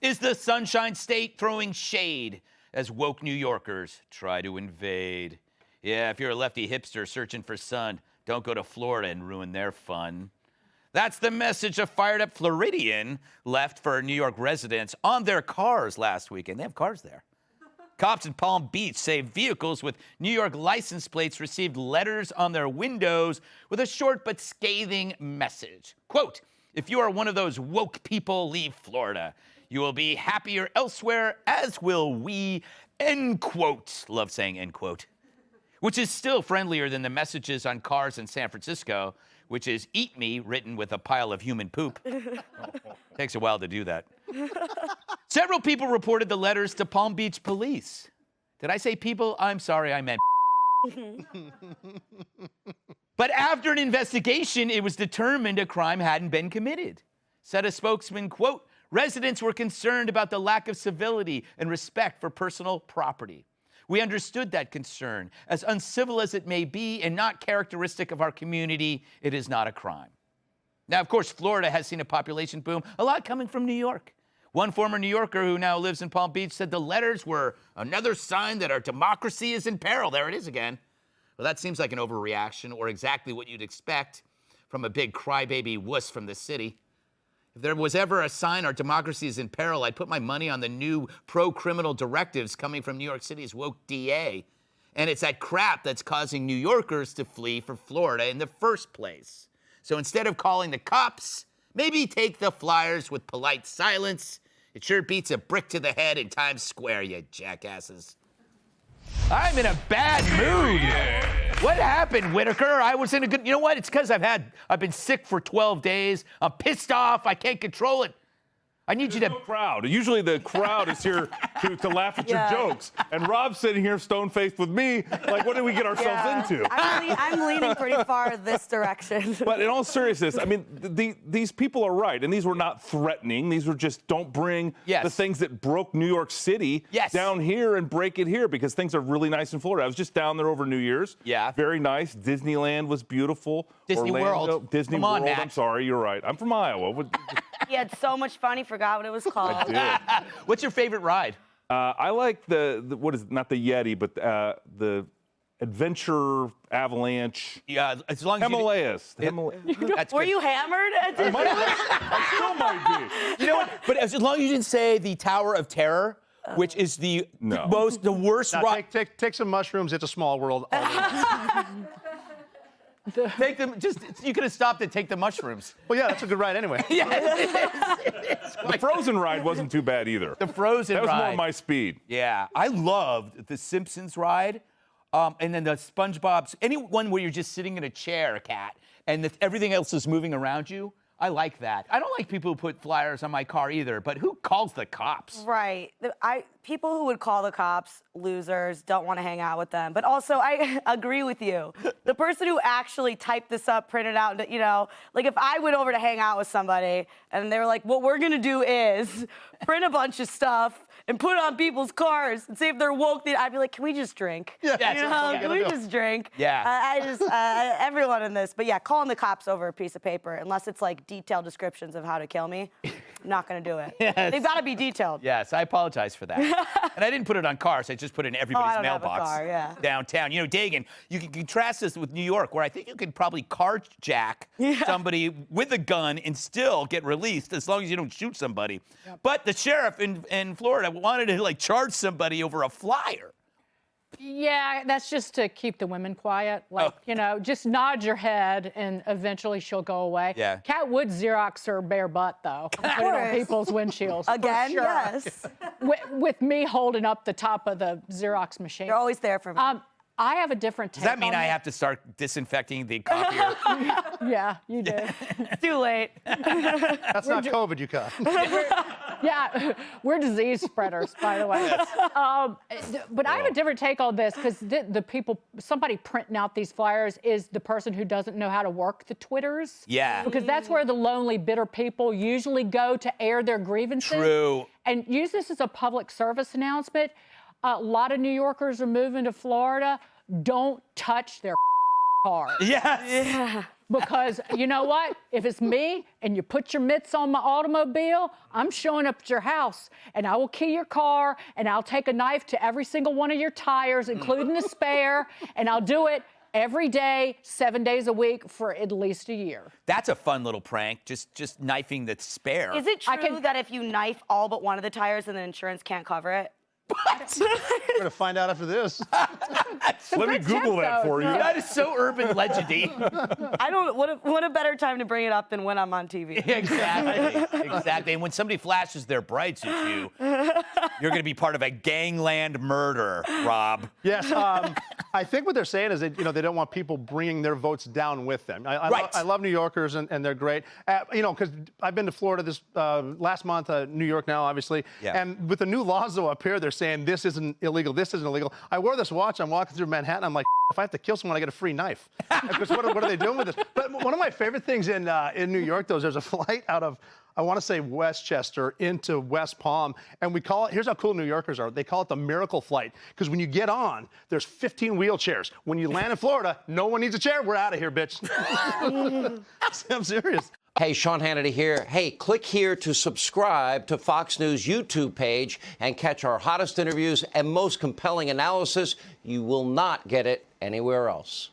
Is the Sunshine State throwing shade as woke New Yorkers try to invade? Yeah, if you're a lefty hipster searching for sun, don't go to Florida and ruin their fun. That's the message a fired-up Floridian left for New York residents on their cars last weekend. They have cars there. Cops in Palm Beach say vehicles with New York license plates received letters on their windows with a short but scathing message. Quote, if you are one of those woke people, leave Florida. You will be happier elsewhere, as will we, end quote. Love saying end quote. Which is still friendlier than the messages on cars in San Francisco, which is eat me, written with a pile of human poop. Takes a while to do that. Several people reported the letters to Palm Beach police. Did I say people? I'm sorry, I meant But after an investigation, it was determined a crime hadn't been committed. Said a spokesman, quote, residents were concerned about the lack of civility and respect for personal property. We understood that concern. As uncivil as it may be and not characteristic of our community, it is not a crime. Now, of course, Florida has seen a population boom, a lot coming from New York. One former New Yorker who now lives in Palm Beach said the letters were another sign that our democracy is in peril. There it is again. Well, that seems like an overreaction or exactly what you'd expect from a big crybaby wuss from the city. If there was ever a sign our democracy is in peril, I'd put my money on the new pro-criminal directives coming from New York City's woke DA. And it's that crap that's causing New Yorkers to flee for Florida in the first place. So instead of calling the cops, maybe take the flyers with polite silence. It sure beats a brick to the head in Times Square, you jackasses. I'm in a bad mood. Yeah. What happened, Whitaker? I was in a good... You know what? It's because I've been sick for 12 days. I'm pissed off. I can't control it. I need you to... No crowd. Usually the crowd is here to laugh at your jokes. And Rob's sitting here stone-faced with me. Like, what did we get ourselves into? I'm leaning pretty far this direction. But in all seriousness, I mean, these people are right. And these were not threatening. These were just don't bring the things that broke New York City down here and break it here because things are really nice in Florida. I was just down there over New Year's. Yeah. Very nice. Disneyland was beautiful. Disney World. Disney Come on, World. Matt. I'm sorry. You're right. I'm from Iowa. He had so much fun, he forgot what it was called. I did. What's your favorite ride? I like the what is it? Not the Yeti, but the Adventure Avalanche. Yeah, as long as Himalayas. Were you hammered at Disney? I still might be. You know what? But as long as you didn't say the Tower of Terror, which is the worst ride. Take some mushrooms. It's a small world. Take them. You could have stopped and take the mushrooms. Well, yeah, that's a good ride anyway. Yeah, it is. The Frozen ride wasn't too bad either. The Frozen ride. That was more my speed. Yeah, I loved the Simpsons ride, and then the SpongeBob's. Anyone where you're just sitting in a chair, Cat, and everything else is moving around you. I like that. I don't like people who put flyers on my car either, but who calls the cops? Right. People who would call the cops losers, don't want to hang out with them. But also, I agree with you. The person who actually typed this up, printed out, you know, like if I went over to hang out with somebody and they were like, what we're going to do is print a bunch of stuff and put it on people's cars and see if they're woke, I'd be like, can we just drink? Yeah, you know, can we just drink? Yeah. Everyone in this. But yeah, calling the cops over a piece of paper, unless it's like detailed descriptions of how to kill me, I'm not going to do it. Yes. They've got to be detailed. Yes, I apologize for that. And I didn't put it on cars. I just put it in everybody's mailbox have a car, downtown. You know, Dagan, you can contrast this with New York, where I think you could probably carjack somebody with a gun and still get released as long as you don't shoot somebody. Yep. But the sheriff in Florida wanted to like charge somebody over a flyer. Yeah, that's just to keep the women quiet. Like, you know, just nod your head and eventually she'll go away. Yeah. Cat would Xerox her bare butt, though. Put it on people's windshields. Again, sure. yes. With me holding up the top of the Xerox machine. You're always there for me. I have a different take. Does that mean I have to start disinfecting the copier? Yeah, you do. It's too late. That's not COVID you caught. Yeah, we're disease spreaders, by the way. But I have a different take on this because somebody printing out these flyers is the person who doesn't know how to work the Twitters. Yeah. Because that's where the lonely, bitter people usually go to air their grievances. True. And use this as a public service announcement. A lot of New Yorkers are moving to Florida. Don't touch their cars. Yes. Yeah. Because you know what? If it's me and you put your mitts on my automobile, I'm showing up at your house and I will key your car and I'll take a knife to every single one of your tires, including the spare, and I'll do it every day, 7 days a week for at least a year. That's a fun little prank, just knifing the spare. Is it true that if you knife all but one of the tires, then the insurance can't cover it? What? We're going to find out after this. Let me Google that for you. That is so urban legendy. I don't. What a better time to bring it up than when I'm on TV. Exactly. And when somebody flashes their brights at you, you're going to be part of a gangland murder, Rob. Yes. I think what they're saying is that they don't want people bringing their votes down with them. I love New Yorkers and they're great. Because I've been to Florida this last month, New York now, obviously. Yeah. And with the new laws though up here, they're saying this isn't illegal, this isn't illegal. I wore this watch. I'm walking through Manhattan. I'm like, if I have to kill someone, I get a free knife. Because what are they doing with this? But one of my favorite things in New York, though, is there's a flight out of, I want to say, Westchester into West Palm. And we call it, here's how cool New Yorkers are. They call it the miracle flight. Because when you get on, there's 15 wheelchairs. When you land in Florida, no one needs a chair. We're out of here, bitch. I'm serious. Hey, Sean Hannity here. Hey, click here to subscribe to Fox News YouTube page and catch our hottest interviews and most compelling analysis. You will not get it anywhere else.